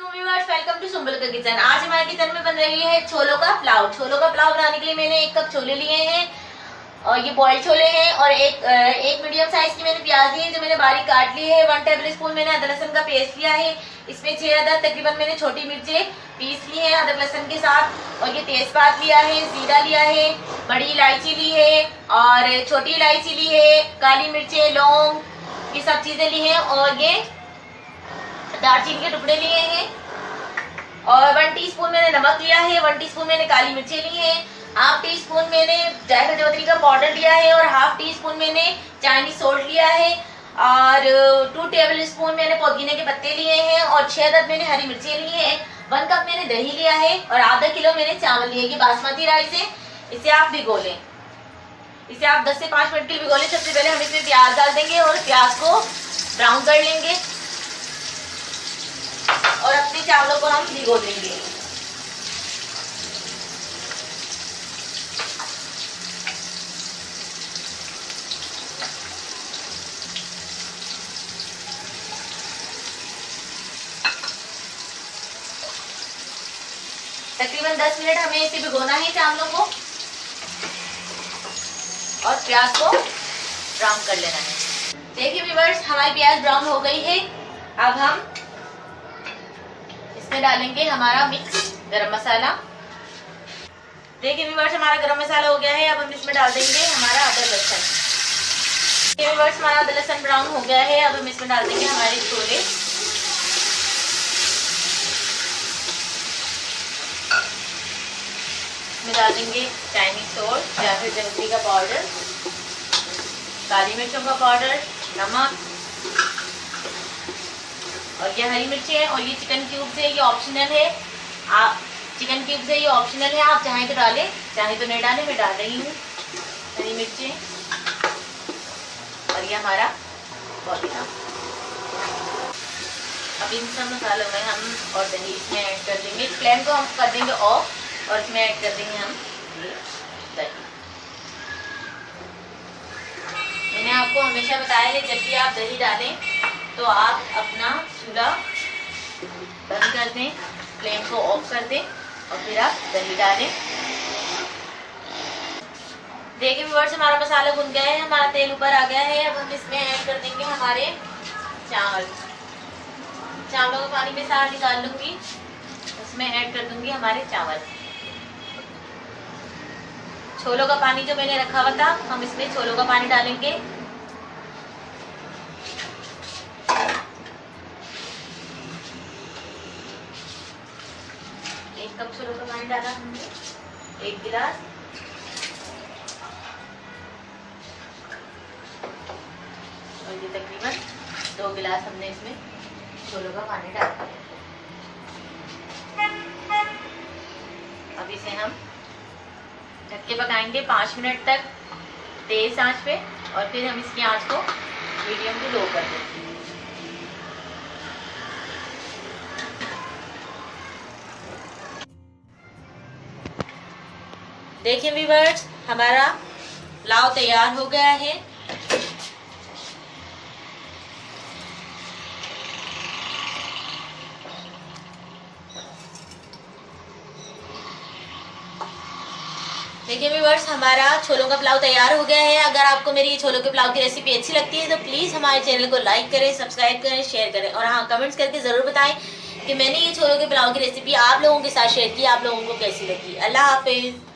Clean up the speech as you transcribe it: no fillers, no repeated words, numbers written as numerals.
Viewers, welcome to Sumbal का kitchen. आज हमारे किचन में बन रही है छोलों का पुलाव। छोलों का पुलाव बनाने के लिए मैंने 1 कप छोले लिए हैं और ये बॉइल्ड छोले हैं और एक मीडियम साइज की मैंने प्याज ली है जो मैंने बारीक काट ली है। 1 टेबल स्पून मैंने अदरक लहसुन का पेस्ट लिया है। इसमें 6 अदद तकरीबन मैंने छोटी मिर्चें पीस ली है अदरक लहसुन के साथ। और ये तेजपात लिया है, जीरा लिया है, बड़ी इलायची ली है और छोटी इलायची ली है, काली मिर्चें, लौंग, ये सब चीजें ली है। और ये दालचीनी के टुकड़े लिए हैं और 1 टीस्पून मैंने नमक लिया है, 1 टीस्पून मैंने काली मिर्चें ली हैं, हाफ टीस्पून मैंने जायफल जावित्री का पाउडर लिया है और हाफ टीस्पून मैंने चाइनीज सॉल्ट लिया है और 2 टेबल स्पून मैंने पुदीने के पत्ते लिए हैं और 6 अदद मैंने हरी मिर्चें ली हैं। 1 कप मैंने दही लिया है और आधा किलो मैंने चावल लिए। ये बासमती राइस है, इसे आप भिगो लें। इसे आप 10 से 5 मिनट के लिए भिगो लें। सबसे पहले हम इसमें प्याज डाल देंगे और प्याज को ब्राउन कर लेंगे और अपने चावलों को हम भिगो देंगे। तकरीबन 10 मिनट हमें इसे भिगोना है चावलों को और प्याज को ब्राउन कर लेना है। देखिए व्यूअर्स, हमारी प्याज ब्राउन हो गई है। अब हम इसमें डालेंगे हमारा मिक्स गरम मसाला। देखिए व्यूअर्स, हमारा गरम मसाला हो गया है। अब हम इसमें डाल देंगे हमारा अदरक लहसुन। देखिए व्यूअर्स, हमारा अदरक लहसुन ब्राउन हो गया है। अब हम इसमें डाल देंगे हमारे छोले। इसमें डाल देंगे चाइनीज सॉल्ट, जायफल जावित्री का पाउडर, काली मिर्चों का पाउडर, नमक और ये हरी मिर्ची है और ये चिकन क्यूब्स है, ये ऑप्शनल है। आप चिकन क्यूब्स है, ये ऑप्शनल है, आप चाहें तो डालें, चाहे तो नहीं डालें। मैं डाल रही हूँ हरी मिर्ची और ये हमारा पुदीना। अब इन सब मसालों में हम और दही इसमें ऐड कर देंगे। फ्लेम को हम कर देंगे ऑफ और इसमें ऐड कर देंगे हम ये दही। मैंने आपको हमेशा बताया है जब भी आप दही डालें तो आप अपना चूल्हा बंद कर दें, फ्लेम को ऑफ कर दें और फिर आप दही डालें। देखिए व्यूअर्स, हमारा मसाला भुन गया है, हमारा तेल ऊपर आ गया है। अब हम इसमें ऐड कर देंगे हमारे चावल। चावलों का पानी मैं सारा निकाल लूंगी, उसमें ऐड कर दूंगी हमारे चावल। छोलों का पानी जो मैंने रखा हुआ था, हम इसमें छोलों का पानी डालेंगे। 1 कप छोलों का पानी डाला हमने, 1 गिलास। और ये तकरीबन 2 गिलास हमने इसमें छोलों का पानी डाल दिया। अब इसे हम ढक के पकाएंगे 5 मिनट तक तेज आंच पे और फिर हम इसकी आंच को मीडियम टू लो कर देंगे। देखिए व्यूअर्स, हमारा पुलाव तैयार हो गया है। देखिए व्यूअर्स, हमारा छोलों का पुलाव तैयार हो गया है। अगर आपको मेरी छोलों के पुलाव की रेसिपी अच्छी लगती है तो प्लीज़ हमारे चैनल को लाइक करें, सब्सक्राइब करें, शेयर करें और हाँ, कमेंट्स करके ज़रूर बताएं कि मैंने ये छोलों के पुलाव की रेसिपी आप लोगों के साथ शेयर की, आप लोगों को कैसी लगी। अल्लाह हाफिज़।